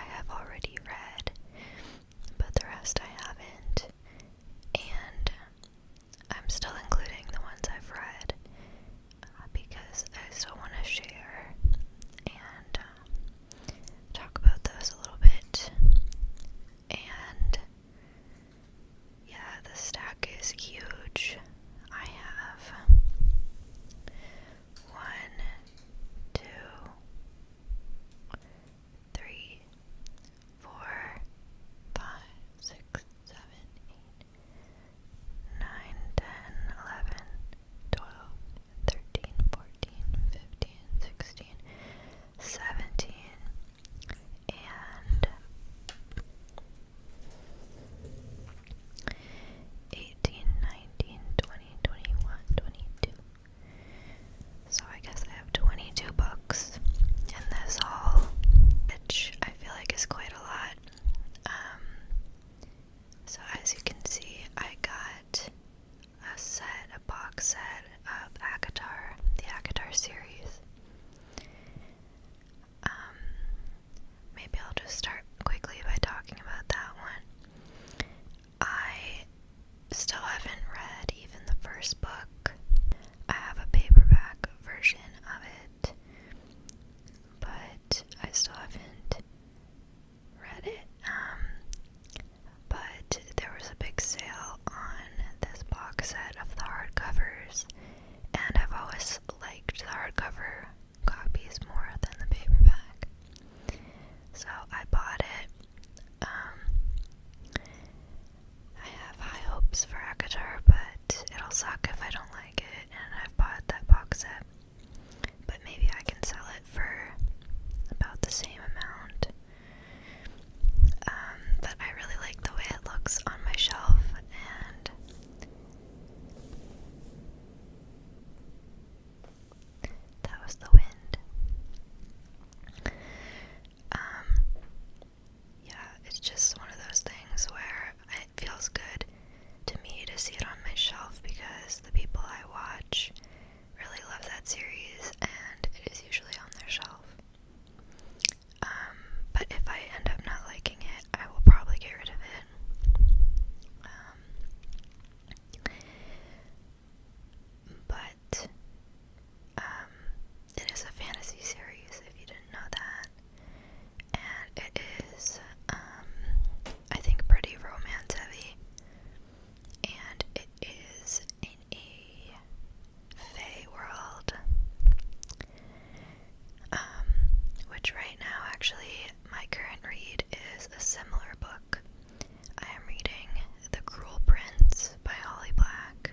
I have already read, but the rest I haven't. And I'm still including the ones I've read because I still want to share and talk about those a little bit. And yeah, the stack is huge. I have 1, 2, 3, 4, 5, 6, 7, 8, 9, 10, 11, 12, 13, 14, 15, 16, 17, and 18, 19, 20, 21, 22. So I guess I have 22 books in this haul, which I feel like is quite a lot. So as you can see, I got a box set of ACOTAR, the ACOTAR series. Maybe I'll just start quickly by talking about that one. I still haven't read even the first book. I have a paperback version of it, but I still haven't read it. But there was a big sale on this box set of the hardcovers, and I've always liked the hardcover copies more than the paperback. So I bought it. I have high hopes for ACOTAR, but it'll suck if I don't like it, and I've bought that box set. But maybe I can sell it for about the same amount. But I really like the way it looks on my shelf, and that was the wind. Yeah, it's just one of those things where it feels good to me to see it on my shelf because the people I watch really love that series, and it is usually on their shelf. But if I end up not liking it, I will probably get rid of it. But it is a fantasy series, if you didn't know that. And it is, I think, pretty romance heavy. And it is in a fae world. Which right now, actually, my current read is a similar book. I am reading The Cruel Prince by Holly Black,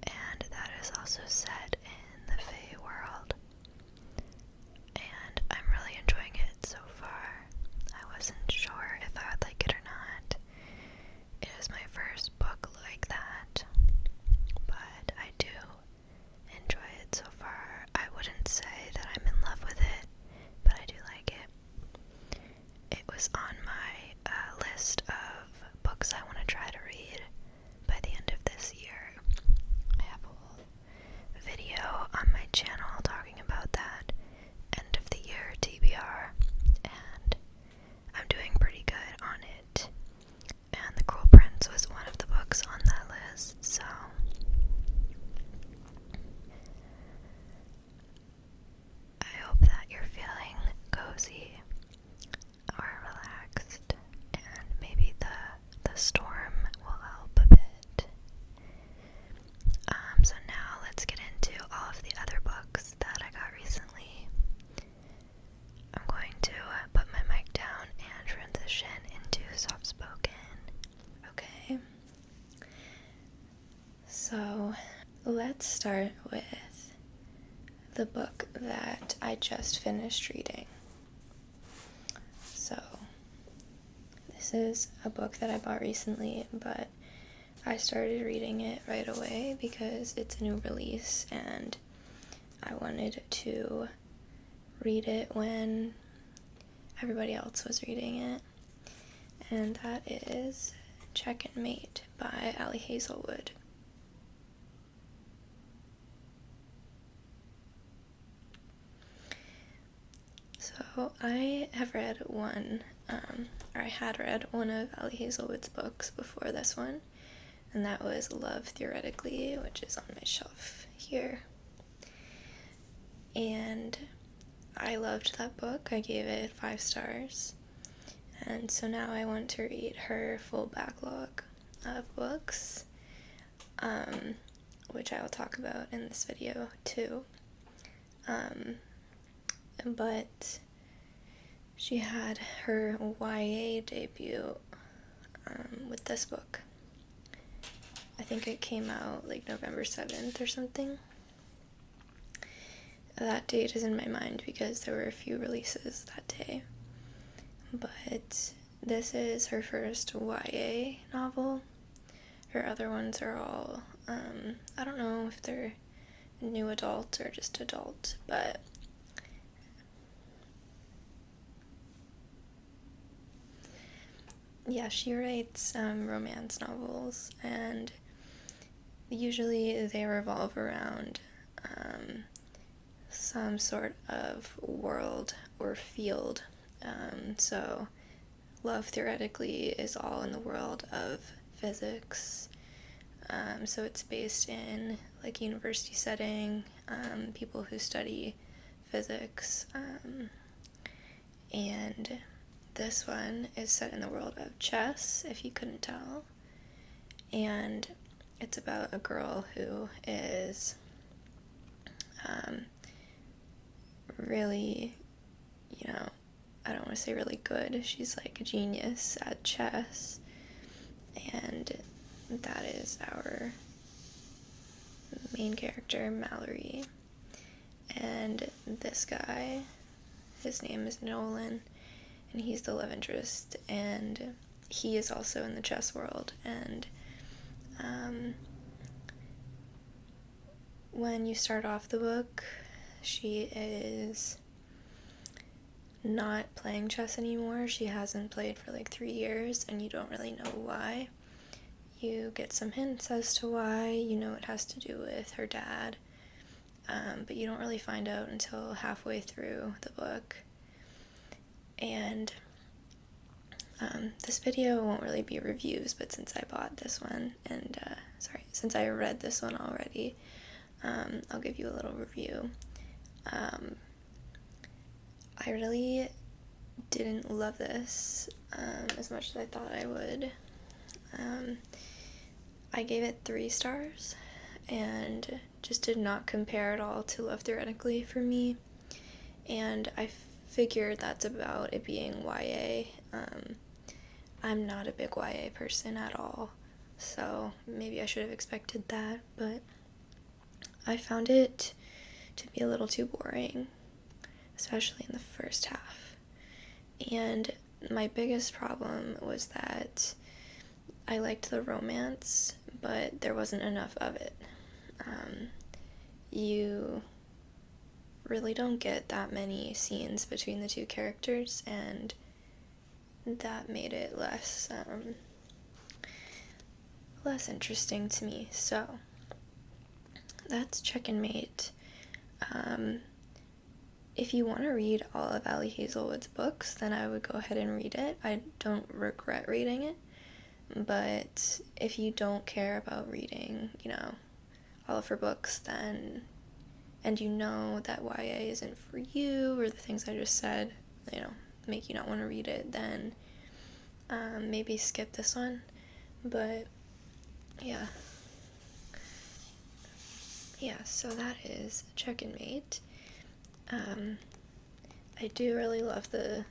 and that is also set in the fae world, and I'm really enjoying it so far. I wasn't sure if I would like it or not. It is my first book like that, but I do enjoy it so far. I wouldn't say that I'm in love with it, but I do like it. It was on my list of books I want to try to read by the end of this year. I have a whole video on my channel talking about that end of the year TBR, and I'm doing pretty good on it. And The Cruel Prince was one of the books on that list, so I hope that you're feeling cozy or relaxed, and maybe the storm will help a bit. So now let's get into all of the other books that I got recently. I'm going to put my mic down and transition into soft-spoken. Okay. So let's start with the book that I just finished reading. So this is a book that I bought recently, but I started reading it right away because it's a new release and I wanted to read it when everybody else was reading it. And that is Check and Mate by Ali Hazelwood. So I have read one, or I had read one of Ali Hazelwood's books before this one, and that was Love Theoretically, which is on my shelf here. And I loved that book. I gave it 5 stars. And so now I want to read her full backlog of books, which I will talk about in this video too. But she had her YA debut with this book. I think it came out like November 7th or something. That date is in my mind because there were a few releases that day. But this is her first YA novel. Her other ones are all, I don't know if they're new adult or just adult, but yeah, she writes romance novels, and usually they revolve around some sort of world or field. So Love Theoretically is all in the world of physics. So it's based in like university setting, people who study physics, and this one is set in the world of chess, if you couldn't tell, and it's about a girl who is really, I don't want to say really good, she's like a genius at chess, and that is our main character, Mallory. And this guy, his name is Nolan, and he's the love interest, and he is also in the chess world. And when you start off the book, she is not playing chess anymore. She hasn't played for like 3 years, and you don't really know why. You get some hints as to why. You know it has to do with her dad, but you don't really find out until halfway through the book. And this video won't really be reviews, but since I bought this one, and since I read this one already, I'll give you a little review. I really didn't love this as much as I thought I would. I gave it 3 stars, and just did not compare at all to Love Theoretically for me, and I figured that's about it being YA. I'm not a big YA person at all, so maybe I should have expected that, but I found it to be a little too boring, especially in the first half. And my biggest problem was that I liked the romance, but there wasn't enough of it. You really don't get that many scenes between the 2 characters, and that made it less interesting to me. So that's Chicken Mate. If you want to read all of Ali Hazelwood's books, then I would go ahead and read it. I don't regret reading it, but if you don't care about reading, all of her books, then, and you know that YA isn't for you, or the things I just said, make you not want to read it, then maybe skip this one. But yeah, so that is Chicken Mate. I do really love the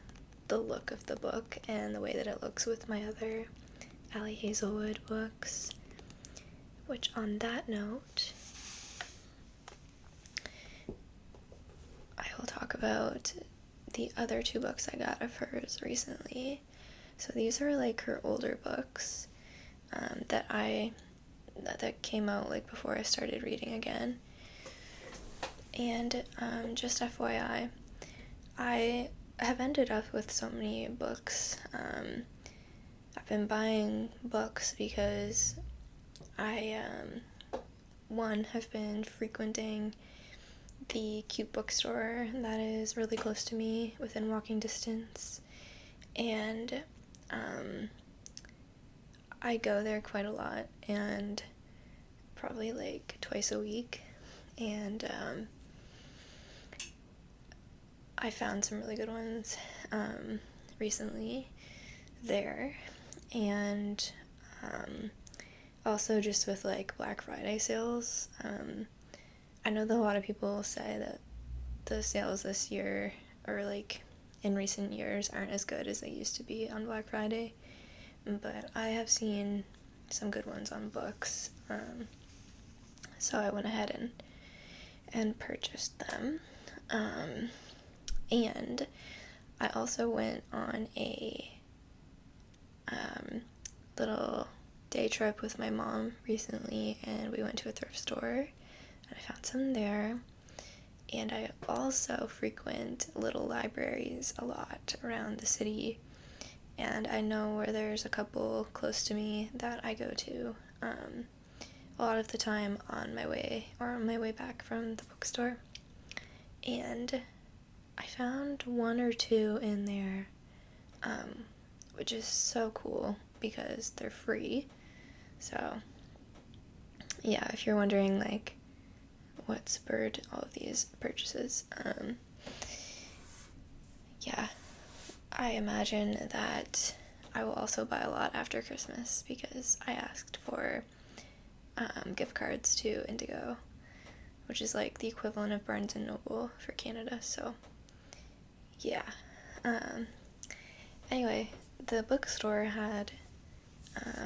look of the book and the way that it looks with my other Ali Hazelwood books, which on that note, I will talk about the other 2 books I got of hers recently. So these are like her older books that came out like before I started reading again. And just FYI, I have ended up with so many books. I've been buying books because I, have been frequenting the cute bookstore that is really close to me, within walking distance, and I go there quite a lot, and probably like twice a week, and I found some really good ones recently there, and also just with like Black Friday sales. I know that a lot of people say that the sales this year, or like in recent years, aren't as good as they used to be on Black Friday, but I have seen some good ones on books, so I went ahead and purchased them, and I also went on a little day trip with my mom recently, and we went to a thrift store, and I found some there. And I also frequent little libraries a lot around the city, and I know where there's a couple close to me that I go to a lot of the time on my way back from the bookstore. And I found one or two in there, which is so cool because they're free. So yeah, if you're wondering like what spurred all of these purchases, yeah, I imagine that I will also buy a lot after Christmas because I asked for gift cards to Indigo, which is like the equivalent of Barnes & Noble for Canada, so yeah. Anyway, the bookstore had,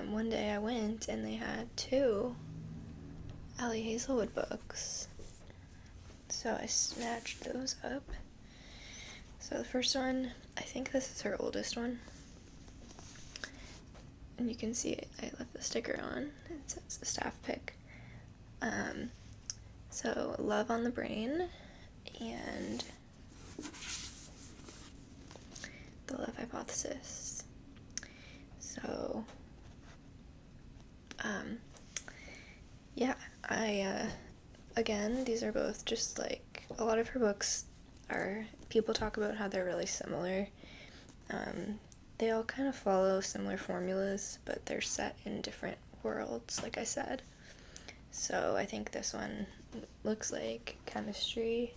one day I went and they had 2 Ali Hazelwood books, so I snatched those up. So the first one, I think this is her oldest one, and you can see I left the sticker on. It says a staff pick. So Love on the Brain and The Love Hypothesis. So yeah, again, these are both just like, a lot of her books are, people talk about how they're really similar. They all kind of follow similar formulas, but they're set in different worlds, like I said. So I think this one looks like chemistry,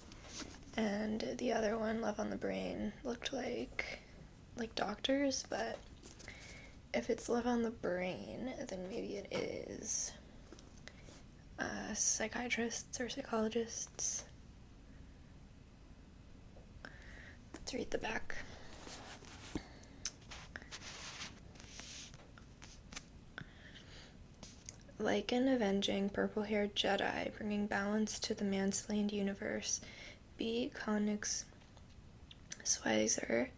and the other one, Love on the Brain, looked like doctors, but if it's Love on the Brain, then maybe it is psychiatrists or psychologists. Let's read the back. Like an avenging purple-haired Jedi bringing balance to the man-slain universe, B. Koenigsweiser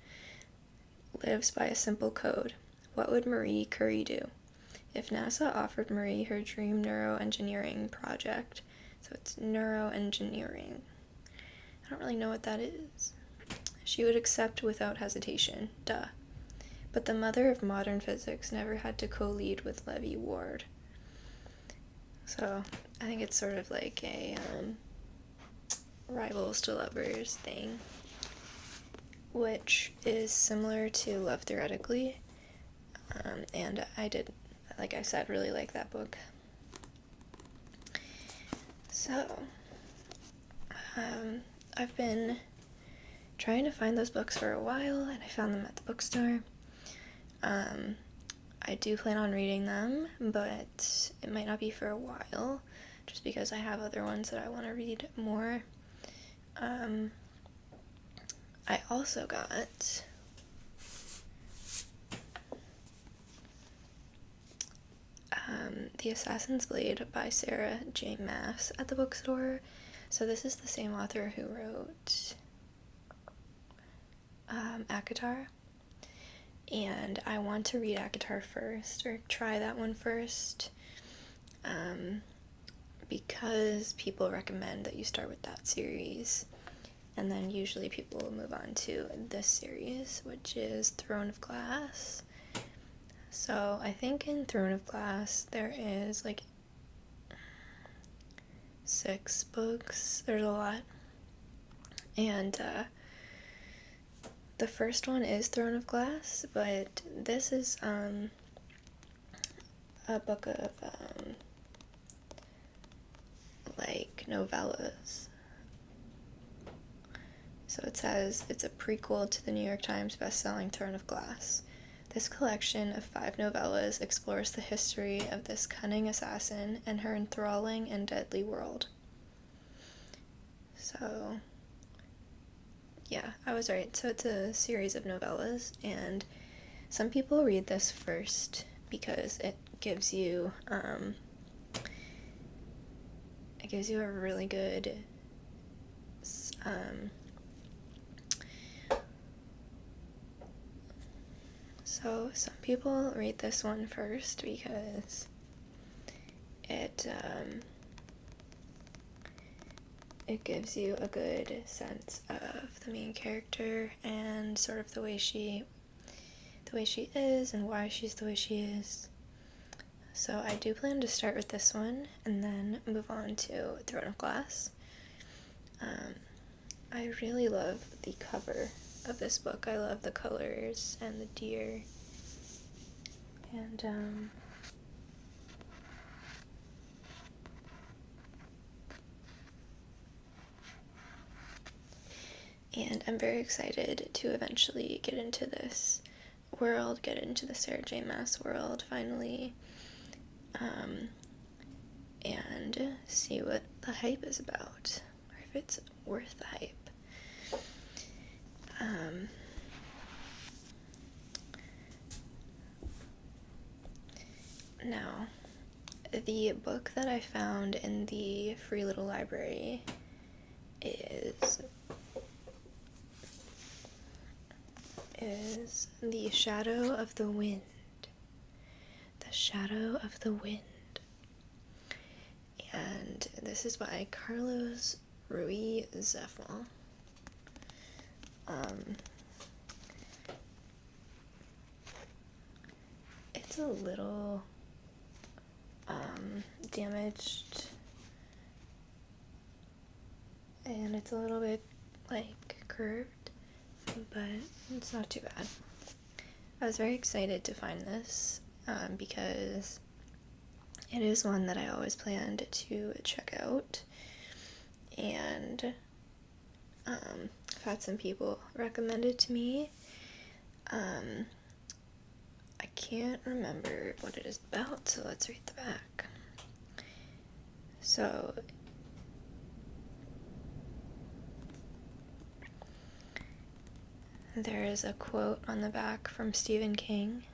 lives by a simple code. What would Marie Curie do? If NASA offered Marie her dream neuroengineering project, so it's neuroengineering, I don't really know what that is, she would accept without hesitation, duh. But the mother of modern physics never had to co-lead with Levy Ward. So I think it's sort of like a rivals to lovers thing, which is similar to Love Theoretically, and I did, like I said, really like that book. So I've been trying to find those books for a while, and I found them at the bookstore. I do plan on reading them, but it might not be for a while, just because I have other ones that I want to read more. I also got The Assassin's Blade by Sarah J. Maas at the bookstore. So this is the same author who wrote ACOTAR. And I want to read ACOTAR first, or try that one first, because people recommend that you start with that series, and then usually people will move on to this series, which is Throne of Glass. So I think in Throne of Glass there is like 6 books. There's a lot. And the first one is Throne of Glass, but this is a book of like novellas. So it says it's a prequel to the New York Times bestselling Throne of Glass. This collection of 5 novellas explores the history of this cunning assassin and her enthralling and deadly world. So, yeah, I was right. So it's a series of novellas, and some people read this first because it gives you a really good so some people read this one first because it gives you a good sense of the main character and sort of the way she is and why she's the way she is. So I do plan to start with this one and then move on to Throne of Glass. I really love the cover of this book. I love the colors and the deer. And I'm very excited to eventually get into this world, get into the Sarah J. Maas world finally, and see what the hype is about, or if it's worth the hype. Now, the book that I found in the free little library is The Shadow of the Wind. The Shadow of the Wind. And this is by Carlos Ruiz Zafón. It's a little damaged, and it's a little bit like curved, but it's not too bad. I was very excited to find this because it is one that I always planned to check out, and I've had some people recommend it to me. I can't remember what it is about, so let's read the back. So, there is a quote on the back from Stephen King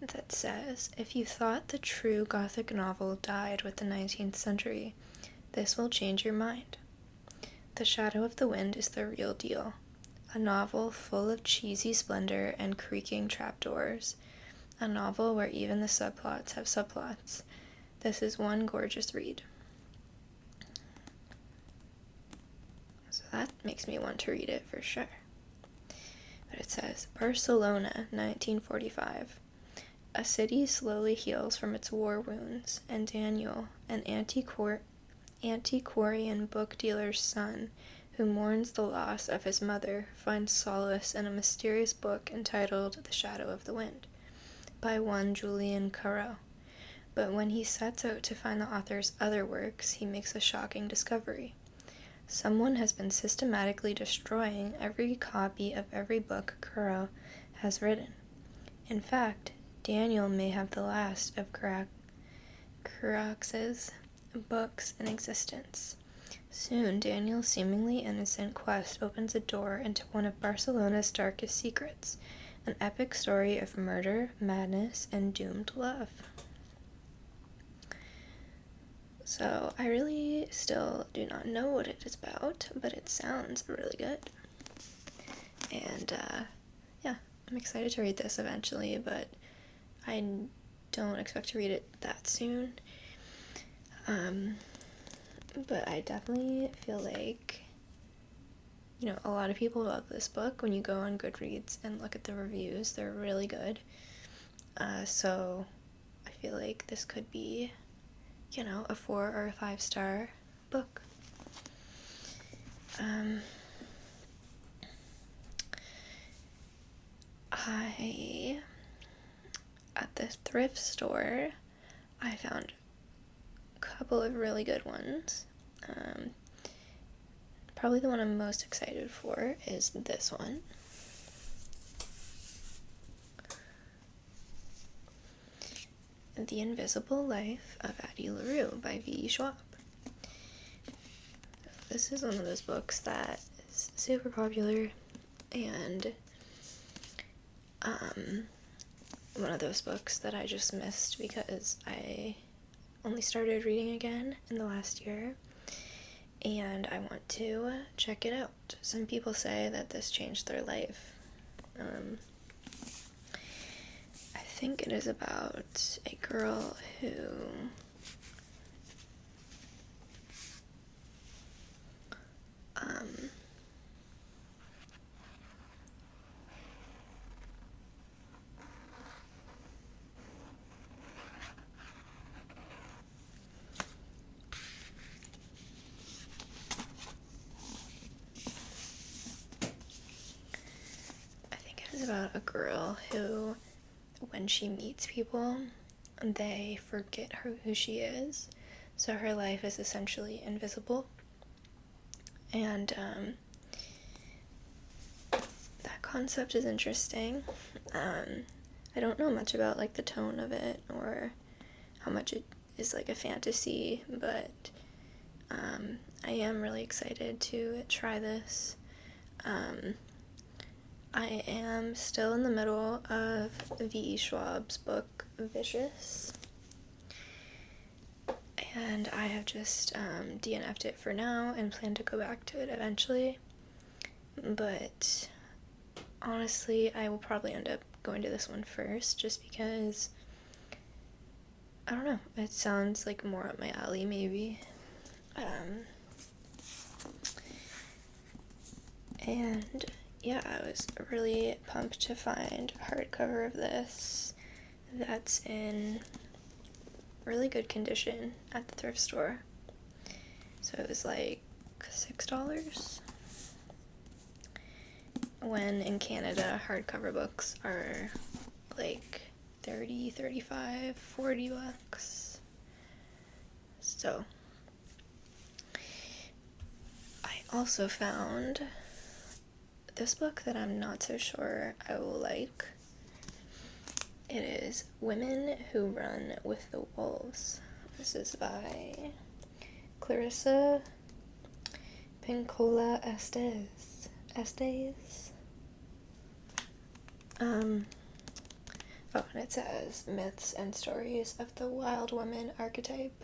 that says, "If you thought the true Gothic novel died with the 19th century, this will change your mind. The Shadow of the Wind is the real deal. A novel full of cheesy splendor and creaking trapdoors. A novel where even the subplots have subplots. This is one gorgeous read." So that makes me want to read it for sure. But it says, Barcelona, 1945. A city slowly heals from its war wounds, and Daniel, an antiquarian book dealer's son, who mourns the loss of his mother, finds solace in a mysterious book entitled The Shadow of the Wind, by one Julian Caro. But when he sets out to find the author's other works, he makes a shocking discovery. Someone has been systematically destroying every copy of every book Caro has written. In fact, Daniel may have the last of Carax's books in existence. Soon, Daniel's seemingly innocent quest opens a door into one of Barcelona's darkest secrets, an epic story of murder, madness, and doomed love. So, I really still do not know what it is about, but it sounds really good. And, yeah, I'm excited to read this eventually, but I don't expect to read it that soon. But I definitely feel like, a lot of people love this book. When you go on Goodreads and look at the reviews, they're really good. So I feel like this could be, a 4 or a 5-star book. At the thrift store, I found a couple of really good ones. Probably the one I'm most excited for is this one. The Invisible Life of Addie Larue by V. Schwab. This is one of those books that is super popular, and one of those books that I just missed because I only started reading again in the last year, and I want to check it out. Some people say that this changed their life. I think it is about a girl who about a girl who, when she meets people, they forget who she is, so her life is essentially invisible. And that concept is interesting. I don't know much about like the tone of it or how much it is like a fantasy, but I am really excited to try this. I am still in the middle of V. Schwab's book, Vicious, and I have just DNF'd it for now and plan to go back to it eventually, but honestly, I will probably end up going to this one first, just because, I don't know, it sounds like more up my alley, maybe. And yeah, I was really pumped to find a hardcover of this that's in really good condition at the thrift store. So it was like $6, when in Canada hardcover books are like $30, $35, $40. So I also found this book that I'm not so sure I will like. It is Women Who Run with the Wolves. This is by Clarissa Pinkola Estes. And it says Myths and Stories of the Wild Woman Archetype.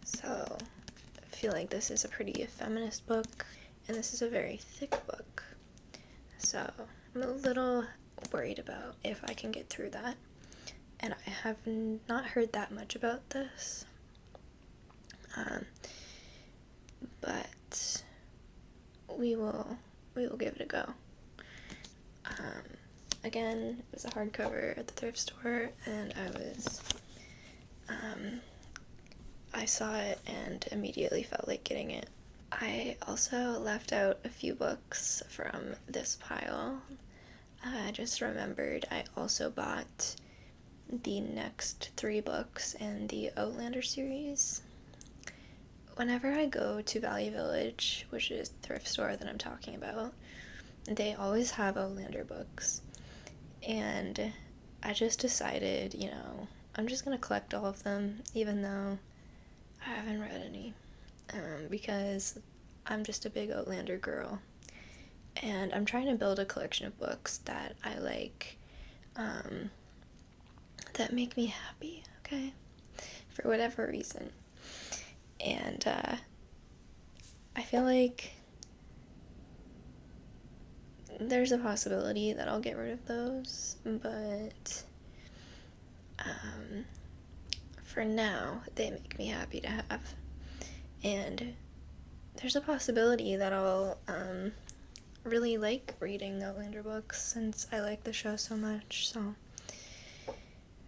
So I feel like this is a pretty feminist book, and this is a very thick book, so I'm a little worried about if I can get through that, and I have not heard that much about this, but we will give it a go. Again, it was a hardcover at the thrift store, and I saw it and immediately felt like getting it. I also left out a few books from this pile. I just remembered I also bought the next 3 books in the Outlander series. Whenever I go to Value Village, which is the thrift store that I'm talking about, they always have Outlander books. And I just decided, I'm just going to collect all of them, even though I haven't read any. Because I'm just a big Outlander girl, and I'm trying to build a collection of books that I like, that make me happy, okay, for whatever reason, and I feel like there's a possibility that I'll get rid of those, but for now, they make me happy to have. And there's a possibility that I'll really like reading Outlander books since I like the show so much, so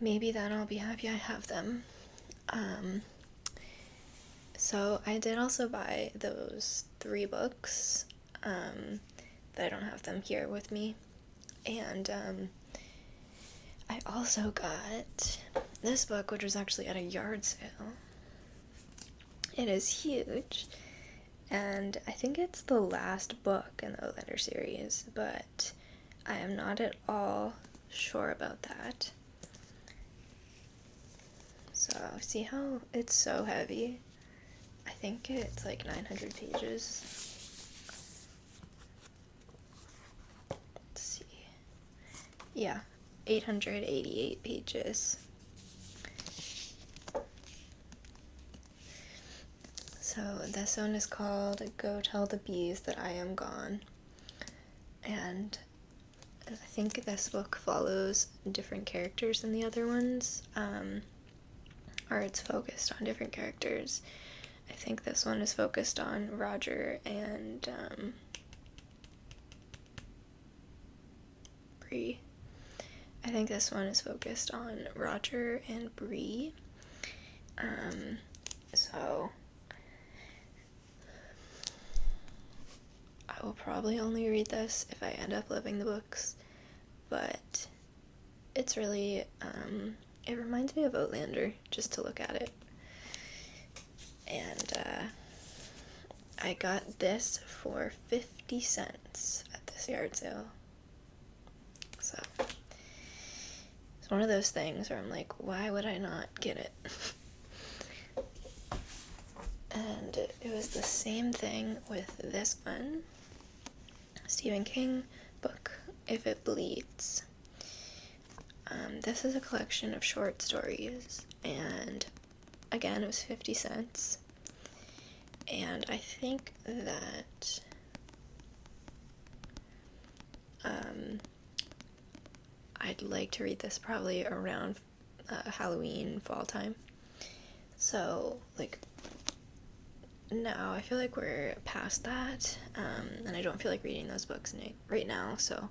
maybe then I'll be happy I have them. So I did also buy those 3 books, but I don't have them here with me. And I also got this book, which was actually at a yard sale. It is huge, and I think it's the last book in the Outlander series, but I am not at all sure about that. So, see how it's so heavy? I think it's like 900 pages. Let's see. Yeah, 888 pages. So this one is called Go Tell the Bees That I Am Gone. And I think this book follows different characters than the other ones. Or it's focused on different characters. I think this one is focused on Roger and Bree. I think this one is focused on Roger and Bree. So I will probably only read this if I end up loving the books, but it's really, it reminds me of Outlander, just to look at it. And I got this for 50 cents at this yard sale. So it's one of those things where I'm like, why would I not get it? And it was the same thing with this one. Stephen King book, If It Bleeds. This is a collection of short stories, and again, it was 50 cents. And I think that I'd like to read this probably around Halloween, fall time. So, like, now I feel like we're past that, and I don't feel like reading those books right now, so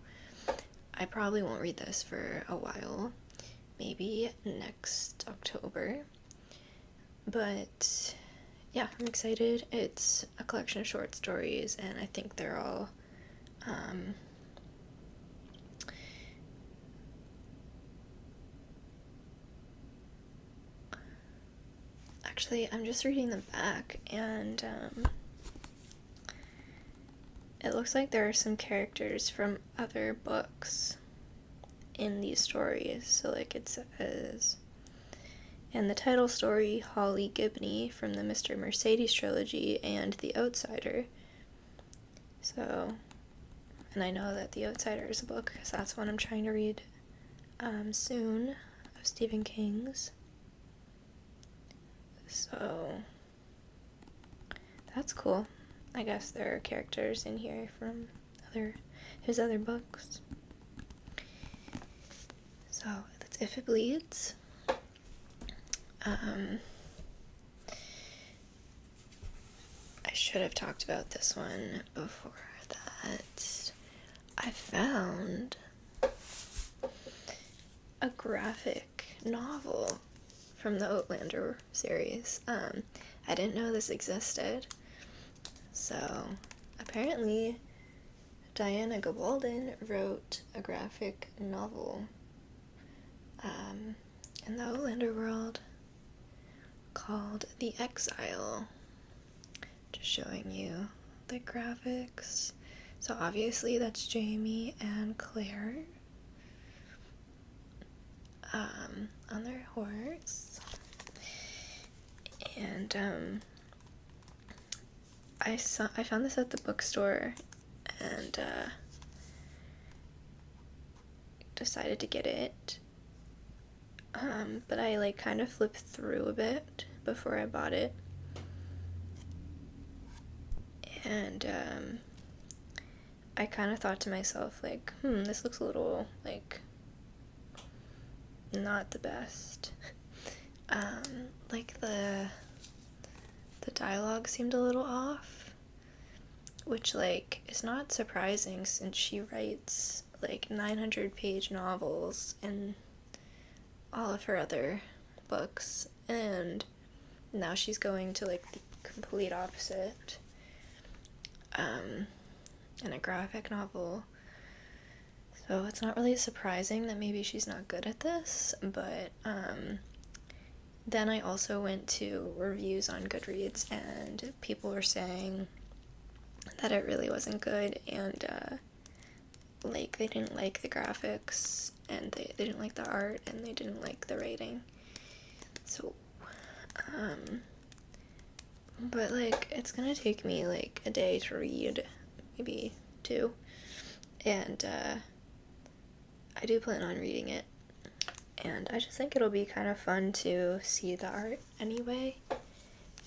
I probably won't read this for a while, maybe next October, but yeah, I'm excited. It's a collection of short stories, and I think they're all, actually, I'm just reading the back, and it looks like there are some characters from other books in these stories. So, like, it says, in the title story, Holly Gibney from the Mr. Mercedes trilogy and The Outsider. So, and I know that The Outsider is a book, because that's one I'm trying to read soon, of Stephen King's. So, that's cool. I guess there are characters in here from his other books. So, that's If It Bleeds. I should have talked about this one before that. I found a graphic novel from the Outlander series. I didn't know this existed. So, apparently, Diana Gabaldon wrote a graphic novel in the Outlander world called The Exile. Just showing you the graphics. So obviously that's Jamie and Claire on their horse. And I found this at the bookstore and decided to get it. But I like kind of flipped through a bit before I bought it. And I kind of thought to myself, like, this looks a little, like, not the best. Like, the dialogue seemed a little off, which, like, is not surprising since she writes, like, 900-page novels and all of her other books, and now she's going to, like, the complete opposite in a graphic novel. So So it's not really surprising that maybe she's not good at this, but then I also went to reviews on Goodreads, and people were saying that it really wasn't good, and like they didn't like the graphics, and they didn't like the art, and they didn't like the writing. So but like it's gonna take me like a day to read, maybe 2, and I do plan on reading it, and I just think it'll be kind of fun to see the art anyway.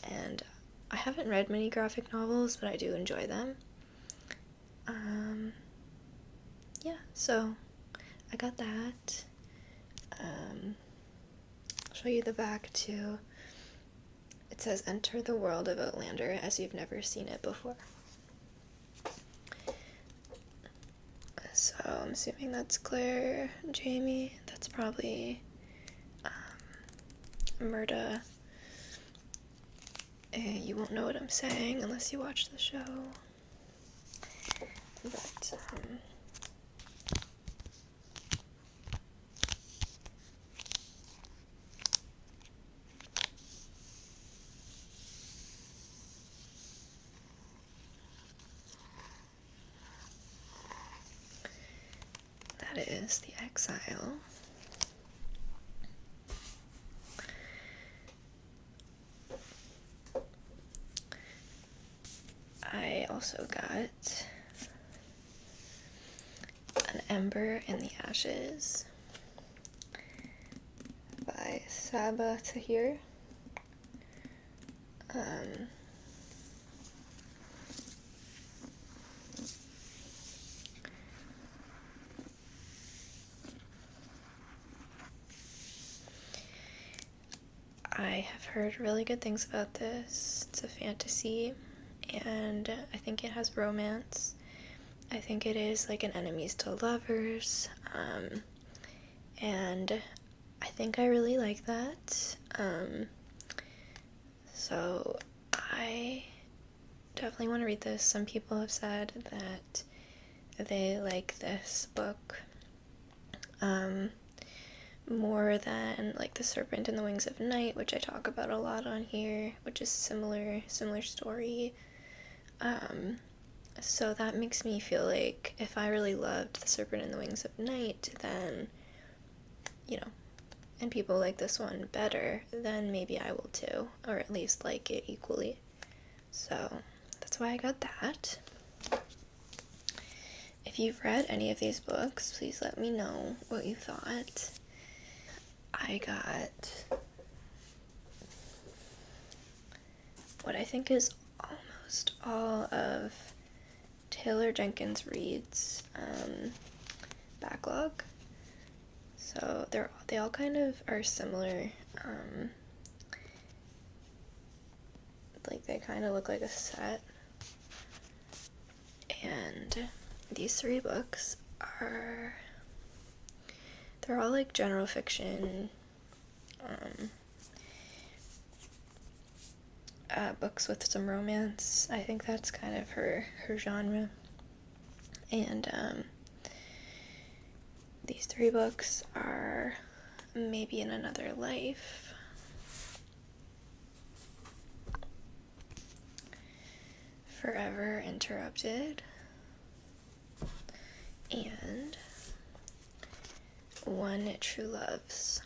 And I haven't read many graphic novels, but I do enjoy them. Yeah, so I got that. I'll show you the back too. It says, "Enter the world of Outlander as you've never seen it before." So I'm assuming that's Claire, Jamie. That's probably Murda. You won't know what I'm saying unless you watch the show. But that is The Exile. I also got an Ember in the Ashes by Saba Tahir. I have heard really good things about this. It's a fantasy, and I think it has romance. I think it is like an enemies to lovers, and I think I really like that. So I definitely want to read this. Some people have said that they like this book more than like The Serpent and the Wings of Night, which I talk about a lot on here, which is similar story. So that makes me feel like if I really loved The Serpent and the Wings of Night, then, you know, and people like this one better, then maybe I will too, or at least like it equally. So that's why I got that. If you've read any of these books, please let me know what you thought. I got what I think is almost all of Taylor Jenkins Reid's backlog. So they all kind of are similar. Like they kind of look like a set. And these 3 books they're all like general fiction books with some romance. I think that's kind of her genre. And these 3 books are Maybe in Another Life, Forever Interrupted, and One True Loves.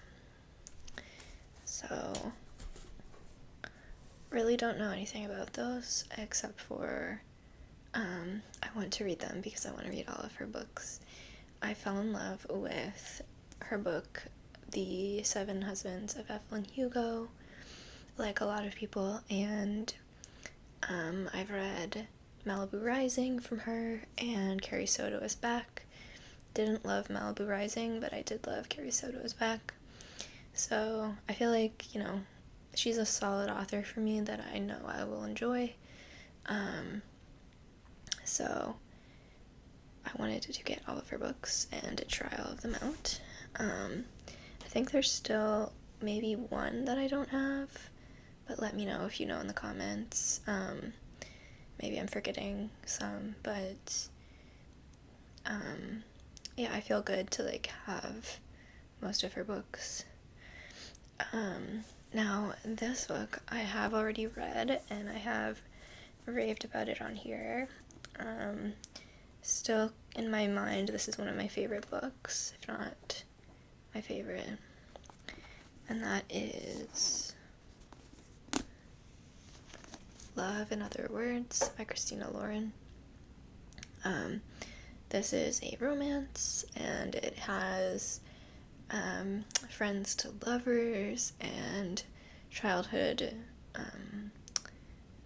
So really don't know anything about those except for I want to read them because I want to read all of her books. I fell in love with her book, The 7 Husbands of Evelyn Hugo, like a lot of people, and I've read Malibu Rising from her, and Carrie Soto is Back. Didn't love Malibu Rising, but I did love Carrie Soto is Back. So I feel like, you know, she's a solid author for me that I know I will enjoy. So I wanted to get all of her books and to try all of them out. I think there's still maybe one that I don't have, but let me know if you know in the comments. Maybe I'm forgetting some, but yeah, I feel good to, like, have most of her books. Now, this book I have already read, and I have raved about it on here. Still, in my mind, this is one of my favorite books, if not my favorite. And that is Love in Other Words by Christina Lauren. This is a romance, and it has friends to lovers and childhood,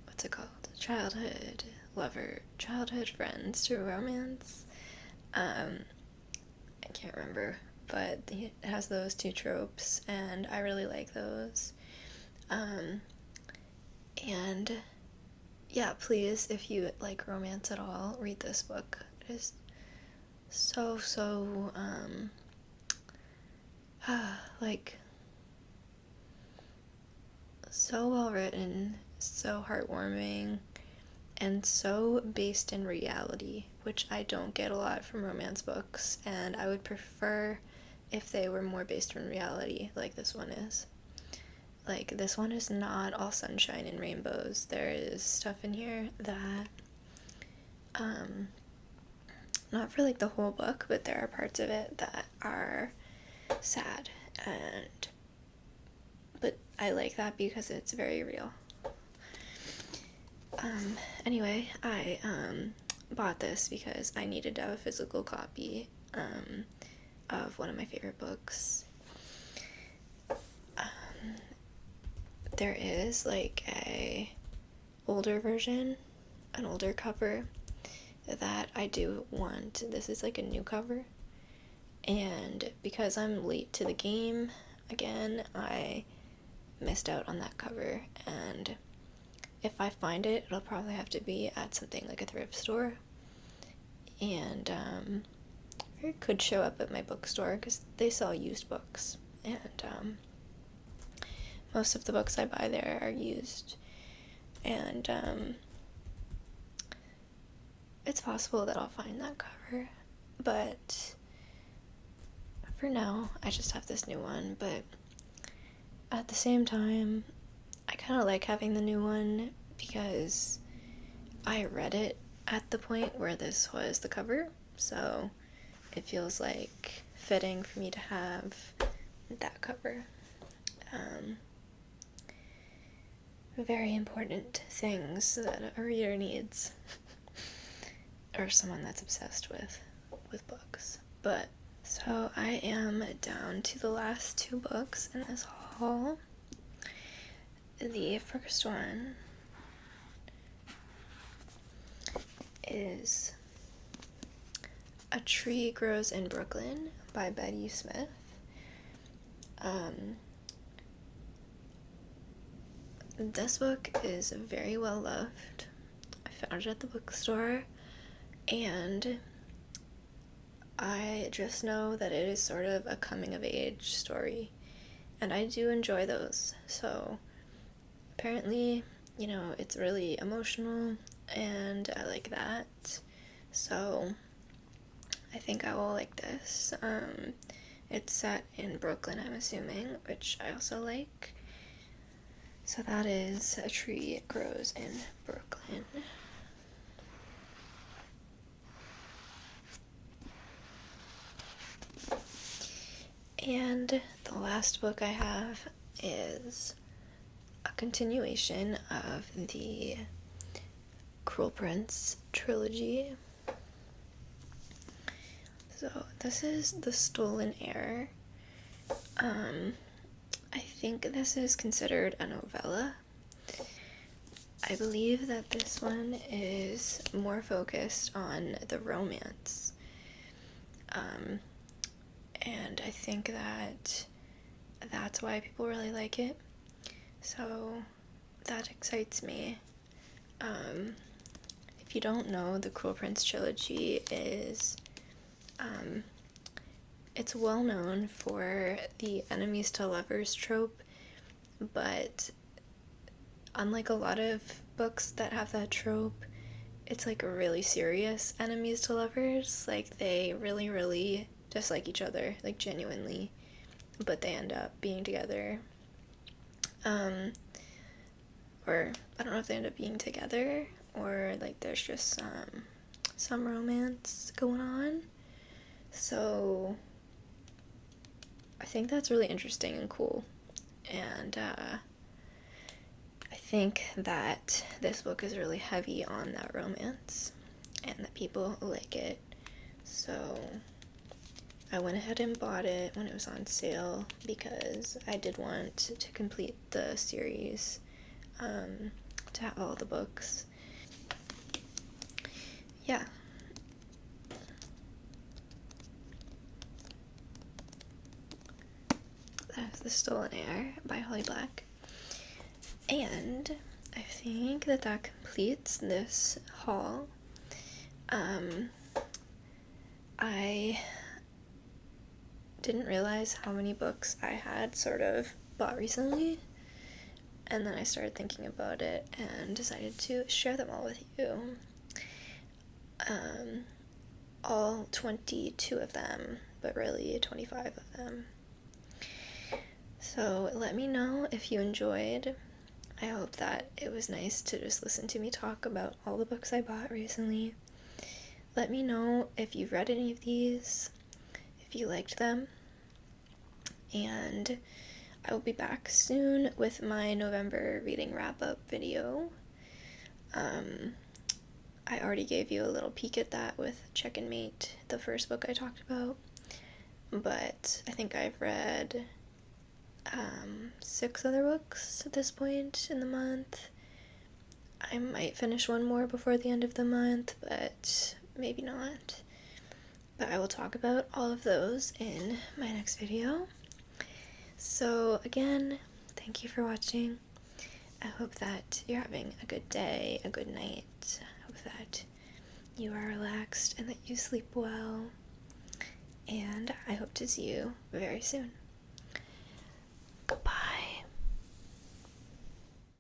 what's it called? Childhood lover, childhood friends to romance. I can't remember, but it has those two tropes, and I really like those. And yeah, please, if you like romance at all, read this book. It is so like, so well written, so heartwarming, and so based in reality, which I don't get a lot from romance books, and I would prefer if they were more based in reality, like this one is. Like, this one is not all sunshine and rainbows. There is stuff in here that, not for, like, the whole book, but there are parts of it that are sad, but I like that because it's very real. Anyway, I, bought this because I needed to have a physical copy, of one of my favorite books. There is, like, a older version, an older cover that I do want. This is, like, a new cover, and because I'm late to the game, again, I missed out on that cover, and if I find it, it'll probably have to be at something like a thrift store, and, or it could show up at my bookstore, because they sell used books, and, most of the books I buy there are used, and, it's possible that I'll find that cover, but for now, I just have this new one, but at the same time, I kind of like having the new one because I read it at the point where this was the cover, so it feels like fitting for me to have that cover. Very important things that a reader needs, or someone that's obsessed with books. But, so I am down to the last two books in this haul. The first one is A Tree Grows in Brooklyn by Betty Smith. This book is very well loved. I found it at the bookstore, and I just know that it is sort of a coming-of-age story, and I do enjoy those. So apparently, you know, it's really emotional, and I like that. So I think I will like this. It's set in Brooklyn, I'm assuming, which I also like. So that is A Tree Grows in Brooklyn. And the last book I have is a continuation of the Cruel Prince trilogy. So this is The Stolen Heir. I think this is considered a novella. I believe that this one is more focused on the romance. And I think that that's why people really like it. So that excites me. If you don't know, the Cruel Prince trilogy is, it's well known for the enemies to lovers trope, but unlike a lot of books that have that trope, it's like really serious enemies to lovers. Like they really, really dislike each other, like genuinely, but they end up being together. Or I don't know if they end up being together or like there's just some romance going on. So I think that's really interesting and cool. And I think that this book is really heavy on that romance and that people like it. So I went ahead and bought it when it was on sale because I did want to complete the series, to have all the books. Yeah. That's The Stolen Heir by Holly Black. And I think that completes this haul. I didn't realize how many books I had sort of bought recently, and then I started thinking about it and decided to share them all with you. All 22 of them, but really 25 of them. So let me know if you enjoyed. I hope that it was nice to just listen to me talk about all the books I bought recently. Let me know if you've read any of these, if you liked them, and I will be back soon with my November reading wrap-up video. I already gave you a little peek at that with Check and Mate, the first book I talked about, but I think I've read 6 other books at this point in the month. I might finish one more before the end of the month, but maybe not. But I will talk about all of those in my next video. So again, thank you for watching. I hope that you're having a good day, a good night. I hope that you are relaxed and that you sleep well. And I hope to see you very soon.